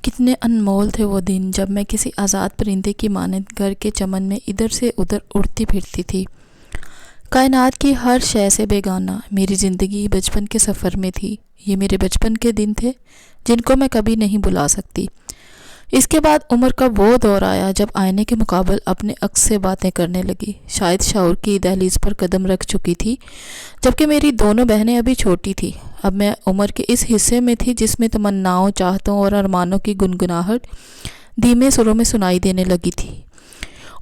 کتنے انمول تھے وہ دن جب میں کسی آزاد پرندے کی مانند گھر کے چمن میں ادھر سے ادھر اڑتی پھرتی تھی۔ کائنات کی ہر شے سے بیگانہ میری زندگی بچپن کے سفر میں تھی۔ یہ میرے بچپن کے دن تھے جن کو میں کبھی نہیں بھلا سکتی۔ اس کے بعد عمر کا وہ دور آیا جب آئینے کے مقابل اپنے عکس سے باتیں کرنے لگی۔ شاید شعور کی دہلیز پر قدم رکھ چکی تھی جبکہ میری دونوں بہنیں ابھی چھوٹی تھیں۔ اب میں عمر کے اس حصے میں تھی جس میں تمناؤں، چاہتوں اور ارمانوں کی گنگناہٹ دھیمے سروں میں سنائی دینے لگی تھی،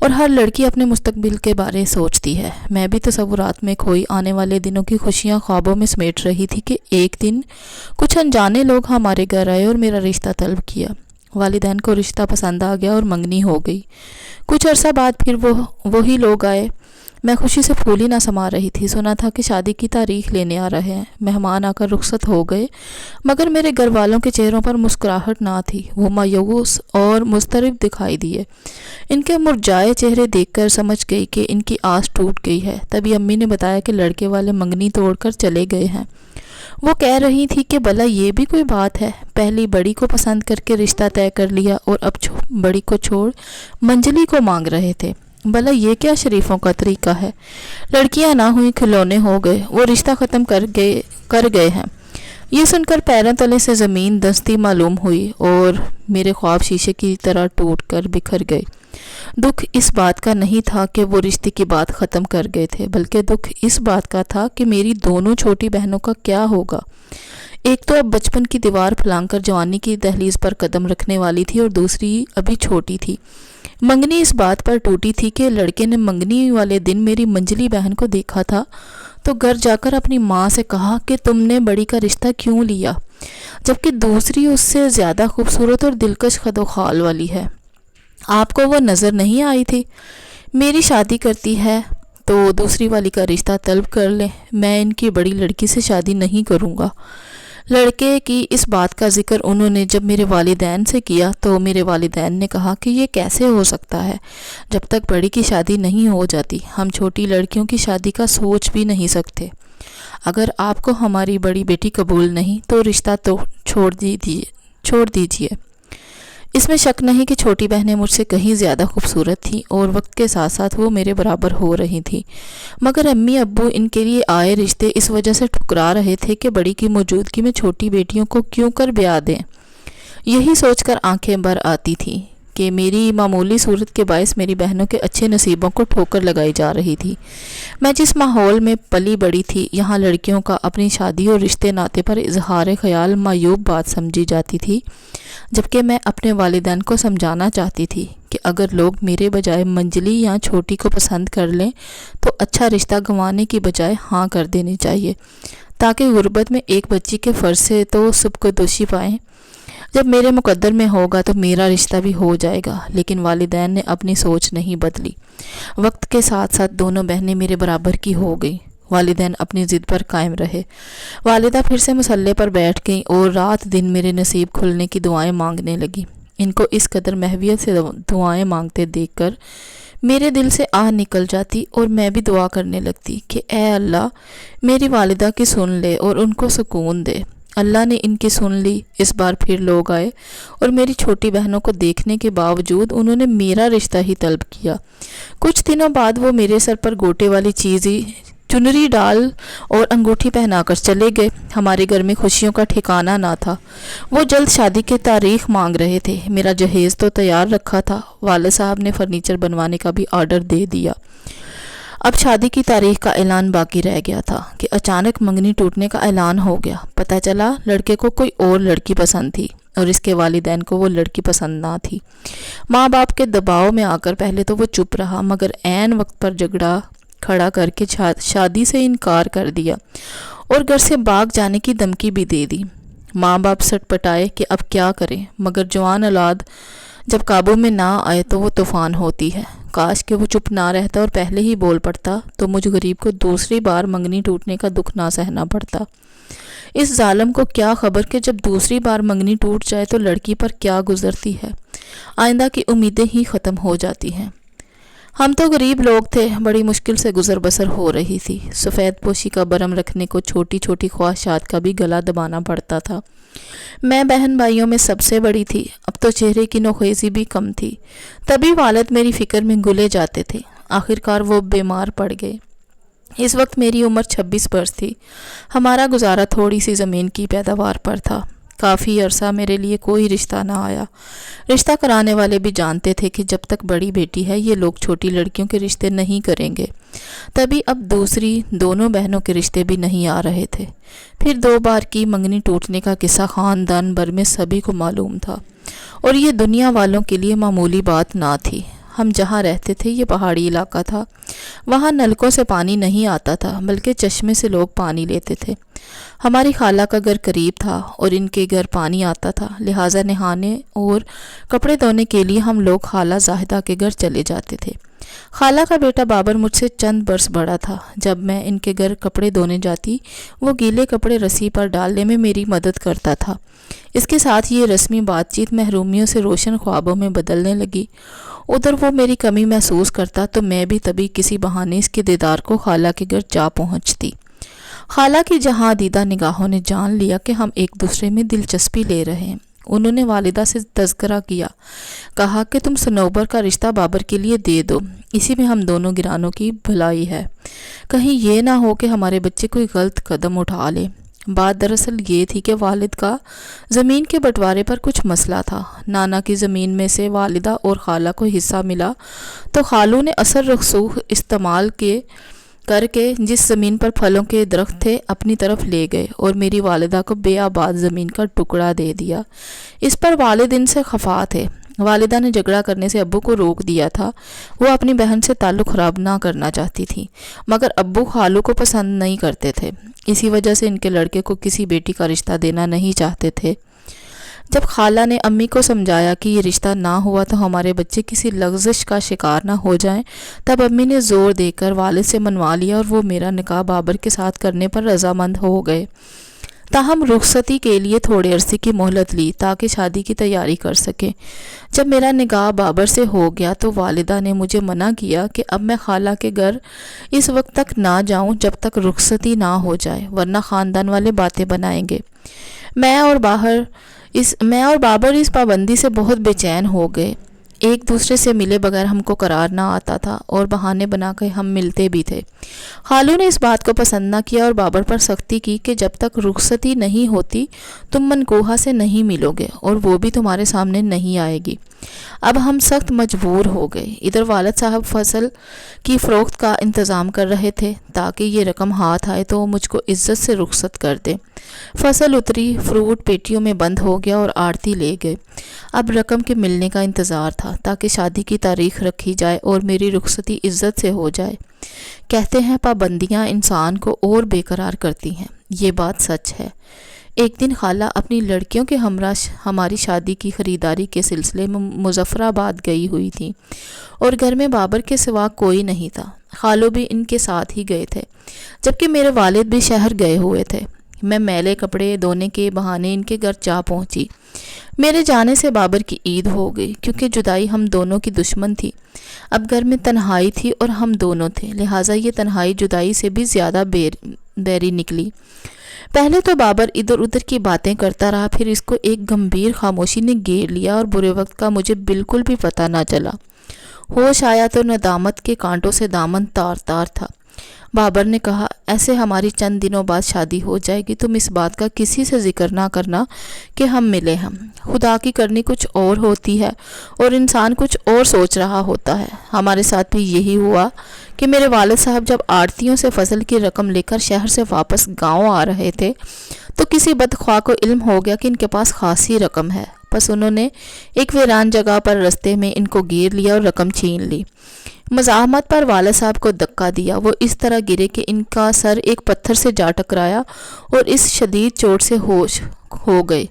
اور ہر لڑکی اپنے مستقبل کے بارے سوچتی ہے۔ میں بھی تصورات میں کھوئی آنے والے دنوں کی خوشیاں خوابوں میں سمیٹ رہی تھی کہ ایک دن کچھ انجانے لوگ ہمارے گھر آئے اور میرا رشتہ طلب کیا۔ والدین کو رشتہ پسند آ گیا اور منگنی ہو گئی۔ کچھ عرصہ بعد پھر وہی لوگ آئے۔ میں خوشی سے پھول ہی نہ سما رہی تھی۔ سنا تھا کہ شادی کی تاریخ لینے آ رہے ہیں۔ مہمان آ کر رخصت ہو گئے، مگر میرے گھر والوں کے چہروں پر مسکراہٹ نہ تھی۔ وہ مایوس اور مضطرب دکھائی دیے۔ ان کے مرجھائے چہرے دیکھ کر سمجھ گئی کہ ان کی آس ٹوٹ گئی ہے۔ تبھی امی نے بتایا کہ لڑکے والے منگنی توڑ کر چلے گئے ہیں۔ وہ کہہ رہی تھی کہ بھلا یہ بھی کوئی بات ہے، پہلی بڑی کو پسند کر کے رشتہ طے کر لیا اور اب بڑی کو چھوڑ منجلی کو مانگ رہے تھے۔ بھلا یہ کیا شریفوں کا طریقہ ہے؟ لڑکیاں نہ ہوئی کھلونے ہو گئے، وہ رشتہ ختم کر گئے ہیں۔ یہ سن کر پیروں تلے سے زمین دستی معلوم ہوئی اور میرے خواب شیشے کی طرح ٹوٹ کر بکھر گئے۔ دکھ اس بات کا نہیں تھا کہ وہ رشتے کی بات ختم کر گئے تھے، بلکہ دکھ اس بات کا تھا کہ میری دونوں چھوٹی بہنوں کا کیا ہوگا۔ ایک تو اب بچپن کی دیوار پھلانگ کر جوانی کی دہلیز پر قدم رکھنے والی تھی اور دوسری ابھی چھوٹی تھی۔ منگنی اس بات پر ٹوٹی تھی کہ لڑکے نے منگنی والے دن میری منجلی بہن کو دیکھا تھا تو گھر جا کر اپنی ماں سے کہا کہ تم نے بڑی کا رشتہ کیوں لیا، جبکہ دوسری اس سے زیادہ خوبصورت اور دلکش خد و خال والی ہے۔ آپ کو وہ نظر نہیں آئی تھی؟ میری شادی کرتی ہے تو دوسری والی کا رشتہ طلب کر لیں، میں ان کی بڑی لڑکی سے شادی نہیں کروں گا۔ لڑکے کی اس بات کا ذکر انہوں نے جب میرے والدین سے کیا تو میرے والدین نے کہا کہ یہ کیسے ہو سکتا ہے، جب تک بڑی کی شادی نہیں ہو جاتی ہم چھوٹی لڑکیوں کی شادی کا سوچ بھی نہیں سکتے۔ اگر آپ کو ہماری بڑی بیٹی قبول نہیں تو رشتہ تو چھوڑ دیجیے۔ اس میں شک نہیں کہ چھوٹی بہنیں مجھ سے کہیں زیادہ خوبصورت تھیں اور وقت کے ساتھ ساتھ وہ میرے برابر ہو رہی تھیں، مگر امی ابو ان کے لیے آئے رشتے اس وجہ سے ٹھکرا رہے تھے کہ بڑی کی موجودگی میں چھوٹی بیٹیوں کو کیوں کر بیاہ دیں۔ یہی سوچ کر آنکھیں بھر آتی تھیں کہ میری معمولی صورت کے باعث میری بہنوں کے اچھے نصیبوں کو ٹھوکر لگائی جا رہی تھی۔ میں جس ماحول میں پلی بڑی تھی، یہاں لڑکیوں کا اپنی شادی اور رشتے ناطے پر اظہار خیال معیوب بات سمجھی جاتی تھی، جبکہ میں اپنے والدین کو سمجھانا چاہتی تھی کہ اگر لوگ میرے بجائے منجلی یا چھوٹی کو پسند کر لیں تو اچھا رشتہ گنوانے کی بجائے ہاں کر دینی چاہیے، تاکہ غربت میں ایک بچی کے فرض سے تو سبکدوشی پائیں۔ جب میرے مقدر میں ہوگا تو میرا رشتہ بھی ہو جائے گا۔ لیکن والدین نے اپنی سوچ نہیں بدلی۔ وقت کے ساتھ ساتھ دونوں بہنیں میرے برابر کی ہو گئیں۔ والدین اپنی ضد پر قائم رہے۔ والدہ پھر سے مصلے پر بیٹھ گئیں اور رات دن میرے نصیب کھلنے کی دعائیں مانگنے لگیں۔ ان کو اس قدر محویت سے دعائیں مانگتے دیکھ کر میرے دل سے آہ نکل جاتی اور میں بھی دعا کرنے لگتی کہ اے اللہ میری والدہ کی سن لے اور ان کو سکون دے۔ اللہ نے ان کی سن لی۔ اس بار پھر لوگ آئے اور میری چھوٹی بہنوں کو دیکھنے کے باوجود انہوں نے میرا رشتہ ہی طلب کیا۔ کچھ دنوں بعد وہ میرے سر پر گوٹے والی چنری ڈال اور انگوٹھی پہنا کر چلے گئے۔ ہمارے گھر میں خوشیوں کا ٹھکانہ نہ تھا۔ وہ جلد شادی کی تاریخ مانگ رہے تھے۔ میرا جہیز تو تیار رکھا تھا، والد صاحب نے فرنیچر بنوانے کا بھی آرڈر دے دیا۔ اب شادی کی تاریخ کا اعلان باقی رہ گیا تھا کہ اچانک منگنی ٹوٹنے کا اعلان ہو گیا۔ پتہ چلا لڑکے کو کوئی اور لڑکی پسند تھی اور اس کے والدین کو وہ لڑکی پسند نہ تھی۔ ماں باپ کے دباؤ میں آ کر پہلے تو وہ چپ رہا، مگر عین وقت پر جھگڑا کھڑا کر کے شادی سے انکار کر دیا اور گھر سے بھاگ جانے کی دھمکی بھی دے دی۔ ماں باپ سٹ پٹائے کہ اب کیا کریں، مگر جوان اولاد جب قابو میں نہ آئے تو وہ طوفان ہوتی ہے۔ کاش کہ وہ چپ نہ رہتا اور پہلے ہی بول پڑتا تو مجھ غریب کو دوسری بار منگنی ٹوٹنے کا دکھ نہ سہنا پڑتا۔ اس ظالم کو کیا خبر کہ جب دوسری بار منگنی ٹوٹ جائے تو لڑکی پر کیا گزرتی ہے، آئندہ کی امیدیں ہی ختم ہو جاتی ہیں۔ ہم تو غریب لوگ تھے، بڑی مشکل سے گزر بسر ہو رہی تھی۔ سفید پوشی کا برم رکھنے کو چھوٹی چھوٹی خواہشات کا بھی گلا دبانا پڑتا تھا۔ میں بہن بھائیوں میں سب سے بڑی تھی، اب تو چہرے کی نوخیزی بھی کم تھی۔ تبھی والد میری فکر میں گلے جاتے تھے۔ آخرکار وہ بیمار پڑ گئے۔ اس وقت میری عمر 26 برس تھی۔ ہمارا گزارا تھوڑی سی زمین کی پیداوار پر تھا۔ کافی عرصہ میرے لیے کوئی رشتہ نہ آیا۔ رشتہ کرانے والے بھی جانتے تھے کہ جب تک بڑی بیٹی ہے یہ لوگ چھوٹی لڑکیوں کے رشتے نہیں کریں گے۔ تبھی اب دوسری دونوں بہنوں کے رشتے بھی نہیں آ رہے تھے۔ پھر 2 بار کی منگنی ٹوٹنے کا قصہ خاندان بھر میں سبھی کو معلوم تھا، اور یہ دنیا والوں کے لیے معمولی بات نہ تھی۔ ہم جہاں رہتے تھے یہ پہاڑی علاقہ تھا۔ وہاں نلکوں سے پانی نہیں آتا تھا، بلکہ چشمے سے لوگ پانی لیتے تھے۔ ہماری خالہ کا گھر قریب تھا اور ان کے گھر پانی آتا تھا، لہٰذا نہانے اور کپڑے دھونے کے لیے ہم لوگ خالہ زاہدہ کے گھر چلے جاتے تھے۔ خالہ کا بیٹا بابر مجھ سے چند برس بڑا تھا۔ جب میں ان کے گھر کپڑے دھونے جاتی، وہ گیلے کپڑے رسی پر ڈالنے میں میری مدد کرتا تھا۔ اس کے ساتھ یہ رسمی بات چیت محرومیوں سے روشن خوابوں میں بدلنے لگی۔ ادھر وہ میری کمی محسوس کرتا تو میں بھی تبھی کسی بہانے اس کے دیدار کو خالہ کے گھر جا پہنچتی۔ خالہ کی جہاں دیدہ نگاہوں نے جان لیا کہ ہم ایک دوسرے میں دلچسپی لے رہے ہیں۔ انہوں نے والدہ سے تذکرہ کیا، کہا کہ تم صنوبر کا رشتہ بابر کے لیے دے دو، اسی میں ہم دونوں گرانوں کی بھلائی ہے، کہیں یہ نہ ہو کہ ہمارے بچے کوئی غلط قدم اٹھا لے۔ بات دراصل یہ تھی کہ والد کا زمین کے بٹوارے پر کچھ مسئلہ تھا۔ نانا کی زمین میں سے والدہ اور خالہ کو حصہ ملا تو خالو نے اثر رسوخ استعمال کر کے جس زمین پر پھلوں کے درخت تھے اپنی طرف لے گئے اور میری والدہ کو بے آباد زمین کا ٹکڑا دے دیا۔ اس پر والد ان سے خفا تھے۔ والدہ نے جھگڑا کرنے سے ابو کو روک دیا تھا۔ وہ اپنی بہن سے تعلق خراب نہ کرنا چاہتی تھی، مگر ابو خالو کو پسند نہیں کرتے تھے۔ اسی وجہ سے ان کے لڑکے کو کسی بیٹی کا رشتہ دینا نہیں چاہتے تھے۔ جب خالہ نے امی کو سمجھایا کہ یہ رشتہ نہ ہوا تو ہمارے بچے کسی لغزش کا شکار نہ ہو جائیں، تب امی نے زور دے کر والد سے منوا لیا اور وہ میرا نکاح بابر کے ساتھ کرنے پر رضامند ہو گئے۔ تاہم رخصتی کے لیے تھوڑے عرصے کی مہلت لی تاکہ شادی کی تیاری کر سکیں۔ جب میرا نکاح بابر سے ہو گیا تو والدہ نے مجھے منع کیا کہ اب میں خالہ کے گھر اس وقت تک نہ جاؤں جب تک رخصتی نہ ہو جائے، ورنہ خاندان والے باتیں بنائیں گے۔ میں اور بابر اس پابندی سے بہت بے چین ہو گئے۔ ایک دوسرے سے ملے بغیر ہم کو قرار نہ آتا تھا اور بہانے بنا کے ہم ملتے بھی تھے۔ خالو نے اس بات کو پسند نہ کیا اور بابر پر سختی کی کہ جب تک رخصتی نہیں ہوتی تم منکوحہ سے نہیں ملو گے اور وہ بھی تمہارے سامنے نہیں آئے گی۔ اب ہم سخت مجبور ہو گئے۔ ادھر والد صاحب فصل کی فروخت کا انتظام کر رہے تھے تاکہ یہ رقم ہاتھ آئے تو وہ مجھ کو عزت سے رخصت کر دیں۔ فصل اتری، فروٹ پیٹیوں میں بند ہو گیا اور آڑتی لے گئے۔ اب رقم کے ملنے کا انتظار تھا تاکہ شادی کی تاریخ رکھی جائے اور میری رخصتی عزت سے ہو جائے۔ کہتے ہیں پابندیاں انسان کو اور بے قرار کرتی ہیں۔ یہ بات سچ ہے۔ ایک دن خالہ اپنی لڑکیوں کے ہمراہ ہماری شادی کی خریداری کے سلسلے میں مظفر آباد گئی ہوئی تھی اور گھر میں بابر کے سوا کوئی نہیں تھا۔ خالو بھی ان کے ساتھ ہی گئے تھے، جبکہ میرے والد بھی شہر گئے ہوئے تھے۔ میں میلے کپڑے دھونے کے بہانے ان کے گھر جا پہنچی۔ میرے جانے سے بابر کی عید ہو گئی، کیونکہ جدائی ہم دونوں کی دشمن تھی۔ اب گھر میں تنہائی تھی اور ہم دونوں تھے، لہٰذا یہ تنہائی جدائی سے بھی زیادہ بیری نکلی۔ پہلے تو بابر ادھر ادھر کی باتیں کرتا رہا، پھر اس کو ایک گمبھیر خاموشی نے گھیر لیا اور برے وقت کا مجھے بالکل بھی پتہ نہ چلا۔ ہوش آیا تو ندامت کے کانٹوں سے دامن تار تار تھا۔ بابر نے کہا، ایسے ہماری چند دنوں بعد شادی ہو جائے گی، تم اس بات کا کسی سے ذکر نہ کرنا کہ ہم ملے ہیں۔ خدا کی کرنی کچھ اور ہوتی ہے اور انسان کچھ اور سوچ رہا ہوتا ہے۔ ہمارے ساتھ بھی یہی ہوا کہ میرے والد صاحب جب آڑتیوں سے فصل کی رقم لے کر شہر سے واپس گاؤں آ رہے تھے تو کسی بدخواہ کو علم ہو گیا کہ ان کے پاس خاصی رقم ہے۔ بس انہوں نے ایک ویران جگہ پر رستے میں ان کو گھیر لیا اور رقم چھین لی۔ مزاحمت پر والد صاحب کو دھکا دیا، وہ اس طرح گرے کہ ان کا سر ایک پتھر سے جا ٹکرایا اور اس شدید چوٹ سے ہوش ہو گئے۔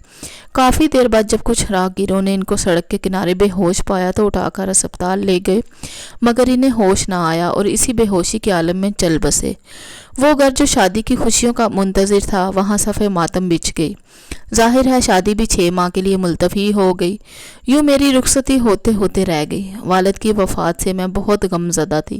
کافی دیر بعد جب کچھ راہگیروں نے ان کو سڑک کے کنارے بے ہوش پایا تو اٹھا کر اسپتال لے گئے، مگر انہیں ہوش نہ آیا اور اسی بے ہوشی کے عالم میں چل بسے۔ وہ گھر جو شادی کی خوشیوں کا منتظر تھا، وہاں صفِ ماتم بچھ گئی۔ ظاہر ہے شادی بھی 6 ماہ کے لیے ملتوی ہو گئی۔ یوں میری رخصتی ہوتے ہوتے رہ گئی۔ والد کی وفات سے میں بہت غم زدہ تھی۔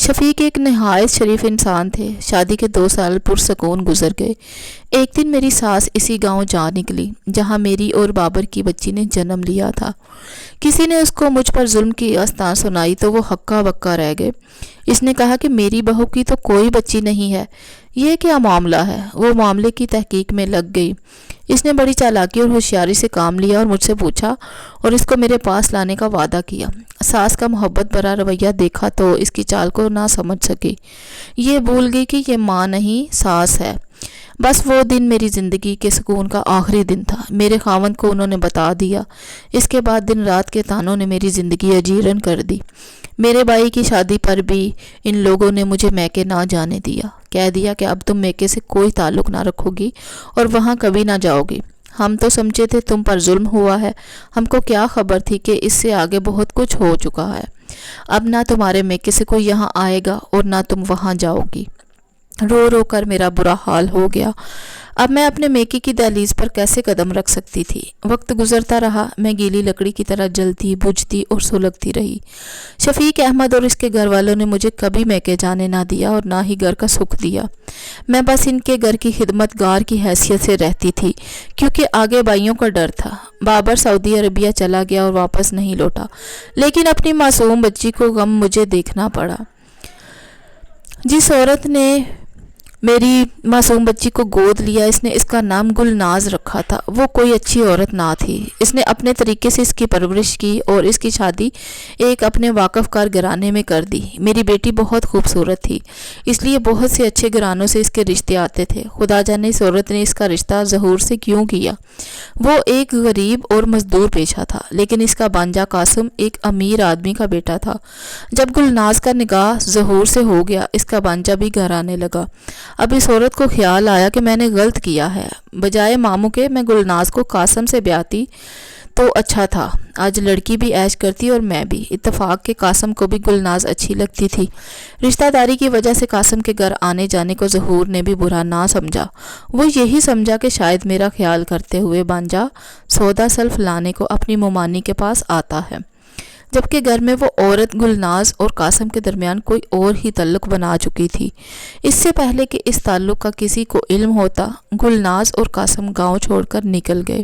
شفیق ایک نہایت شریف انسان تھے۔ شادی کے 2 سال پرسکون گزر گئے۔ ایک دن میری ساس اسی گاؤں جا نکلی جہاں میری اور بابر کی بچی نے جنم لیا تھا۔ کسی نے اس کو مجھ پر ظلم کی داستان سنائی تو وہ ہکا بکا رہ گئے۔ اس نے کہا کہ میری بہو کی تو کوئی بچی نہیں ہے، یہ کیا معاملہ ہے؟ وہ معاملے کی تحقیق میں لگ گئی۔ اس نے بڑی چالاکی اور ہوشیاری سے کام لیا اور مجھ سے پوچھا اور اس کو میرے پاس لانے کا وعدہ کیا۔ ساس کا محبت بھرا رویہ دیکھا تو اس کی چال کو نہ سمجھ سکی۔ یہ بھول گئی کہ یہ ماں نہیں ساس ہے۔ بس وہ دن میری زندگی کے سکون کا آخری دن تھا۔ میرے خاوند کو انہوں نے بتا دیا۔ اس کے بعد دن رات کے تانوں نے میری زندگی اجیرن کر دی۔ میرے بھائی کی شادی پر بھی ان لوگوں نے مجھے میکے نہ جانے دیا۔ کہہ دیا کہ اب تم میکے سے کوئی تعلق نہ رکھو گی اور وہاں کبھی نہ جاؤ گی۔ ہم تو سمجھے تھے تم پر ظلم ہوا ہے، ہم کو کیا خبر تھی کہ اس سے آگے بہت کچھ ہو چکا ہے۔ اب نہ تمہارے میکے سے کوئی یہاں آئے گا اور نہ تم وہاں جاؤ گی۔ رو رو کر میرا برا حال ہو گیا۔ اب میں اپنے میکے کی دہلیز پر کیسے قدم رکھ سکتی تھی؟ وقت گزرتا رہا، میں گیلی لکڑی کی طرح جلتی بجھتی اور سلگتی رہی۔ شفیق احمد اور اس کے گھر والوں نے مجھے کبھی میکے جانے نہ دیا اور نہ ہی گھر کا سکھ دیا۔ میں بس ان کے گھر کی خدمت گار کی حیثیت سے رہتی تھی کیونکہ آگے بھائیوں کا ڈر تھا۔ بابر سعودی عربیہ چلا گیا اور واپس نہیں لوٹا، لیکن اپنی معصوم بچی کو غم مجھے دیکھنا پڑا۔ جس عورت نے میری معصوم بچی کو گود لیا، اس نے اس کا نام گلناز رکھا تھا۔ وہ کوئی اچھی عورت نہ تھی۔ اس نے اپنے طریقے سے اس کی پرورش کی اور اس کی شادی ایک اپنے واقف کار گھرانے میں کر دی۔ میری بیٹی بہت خوبصورت تھی، اس لیے بہت سے اچھے گھرانوں سے اس کے رشتے آتے تھے۔ خدا جانے اس عورت نے اس کا رشتہ ظہور سے کیوں کیا۔ وہ ایک غریب اور مزدور پیشہ تھا، لیکن اس کا بانجا قاسم ایک امیر آدمی کا بیٹا تھا۔ جب گلناز کا نکاح ظہور سے ہو گیا، اس کا بانجا بھی گھر آنے لگا۔ اب اس عورت کو خیال آیا کہ میں نے غلط کیا ہے۔ بجائے ماموں کے میں گلناز کو قاسم سے بیاتی تو اچھا تھا۔ آج لڑکی بھی عیش کرتی اور میں بھی۔ اتفاق کے قاسم کو بھی گلناز اچھی لگتی تھی۔ رشتہ داری کی وجہ سے قاسم کے گھر آنے جانے کو ظہور نے بھی برا نہ سمجھا۔ وہ یہی سمجھا کہ شاید میرا خیال کرتے ہوئے بانجا سودا سلف لانے کو اپنی ممانی کے پاس آتا ہے، جبکہ گھر میں وہ عورت گلناز اور قاسم کے درمیان کوئی اور ہی تعلق بنا چکی تھی۔ اس سے پہلے کہ اس تعلق کا کسی کو علم ہوتا، گلناز اور قاسم گاؤں چھوڑ کر نکل گئے۔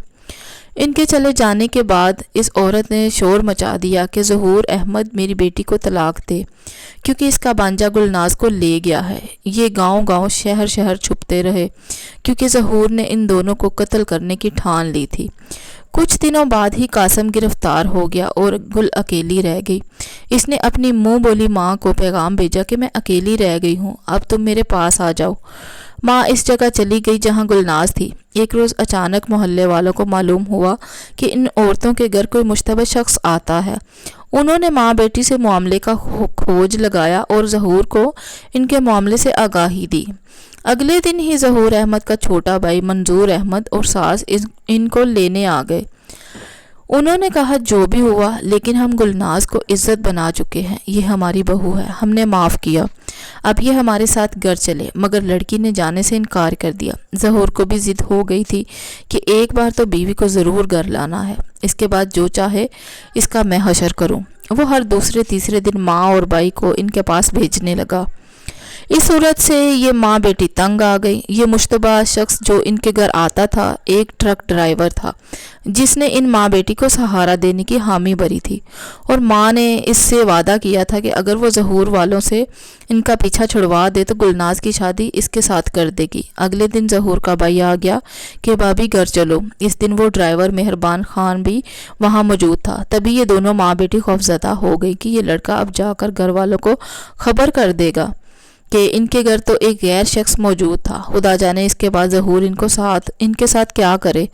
ان کے چلے جانے کے بعد اس عورت نے شور مچا دیا کہ ظہور احمد میری بیٹی کو طلاق دے، کیونکہ اس کا بانجا گلناز کو لے گیا ہے۔ یہ گاؤں گاؤں شہر شہر چھپتے رہے کیونکہ ظہور نے ان دونوں کو قتل کرنے کی ٹھان لی تھی۔ کچھ دنوں بعد ہی قاسم گرفتار ہو گیا اور گل اکیلی رہ گئی۔ اس نے اپنی منہ بولی ماں کو پیغام بھیجا کہ میں اکیلی رہ گئی ہوں، اب تم میرے پاس آ جاؤ۔ ماں اس جگہ چلی گئی جہاں گلناز تھی۔ ایک روز اچانک محلے والوں کو معلوم ہوا کہ ان عورتوں کے گھر کوئی مشتبہ شخص آتا ہے۔ انہوں نے ماں بیٹی سے معاملے کا کھوج لگایا اور ظہور کو ان کے معاملے سے آگاہی دی۔ اگلے دن ہی ظہور احمد کا چھوٹا بھائی منظور احمد اور ساس ان کو لینے آ گئے۔ انہوں نے کہا جو بھی ہوا لیکن ہم گلناز کو عزت بنا چکے ہیں، یہ ہماری بہو ہے، ہم نے معاف کیا، اب یہ ہمارے ساتھ گھر چلے۔ مگر لڑکی نے جانے سے انکار کر دیا۔ ظہور کو بھی ضد ہو گئی تھی کہ ایک بار تو بیوی کو ضرور گھر لانا ہے، اس کے بعد جو چاہے اس کا میں حشر کروں۔ وہ ہر دوسرے تیسرے دن ماں اور بھائی کو ان کے پاس بھیجنے لگا۔ اس صورت سے یہ ماں بیٹی تنگ آ گئی۔ یہ مشتبہ شخص جو ان کے گھر آتا تھا ایک ٹرک ڈرائیور تھا جس نے ان ماں بیٹی کو سہارا دینے کی حامی بھری تھی، اور ماں نے اس سے وعدہ کیا تھا کہ اگر وہ ظہور والوں سے ان کا پیچھا چھڑوا دے تو گلناز کی شادی اس کے ساتھ کر دے گی۔ اگلے دن ظہور کا بھائی آ گیا کہ بھابھی گھر چلو۔ اس دن وہ ڈرائیور مہربان خان بھی وہاں موجود تھا۔ تبھی یہ دونوں ماں بیٹی خوفزدہ ہو گئی کہ یہ لڑکا اب جا کر گھر والوں کو خبر کر دے گا کہ ان کے گھر تو ایک غیر شخص موجود تھا۔ خدا جانے اس کے بعد ظہور ان کے ساتھ کیا کرے۔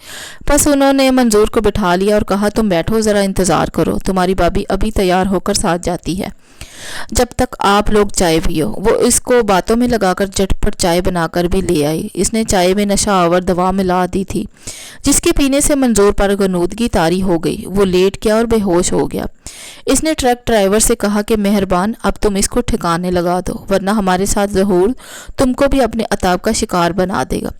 بس انہوں نے منظور کو بٹھا لیا اور کہا تم بیٹھو، ذرا انتظار کرو، تمہاری بھابھی ابھی تیار ہو کر ساتھ جاتی ہے، جب تک آپ لوگ چائے پیو۔ وہ اس کو باتوں میں لگا کر جٹ پٹ چائے بنا کر بھی لے آئی۔ اس نے چائے میں نشہ آور دوا ملا دی تھی جس کے پینے سے منظور پر غنودگی طاری ہو گئی۔ وہ لیٹ گیا اور بے ہوش ہو گیا۔ اس نے ٹرک ڈرائیور سے کہا کہ مہربان اب تم اس کو ٹھکانے لگا دو، ورنہ ہمارے ساتھ ظہور تم کو بھی اپنے عطاب کا شکار بنا دے گا۔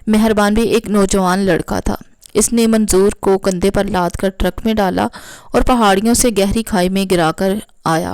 مہربان بھی ایک نوجوان لڑکا تھا۔ اس نے منظور کو کندھے پر لاد کر ٹرک میں ڈالا اور پہاڑیوں سے گہری کھائی میں گرا کر آیا۔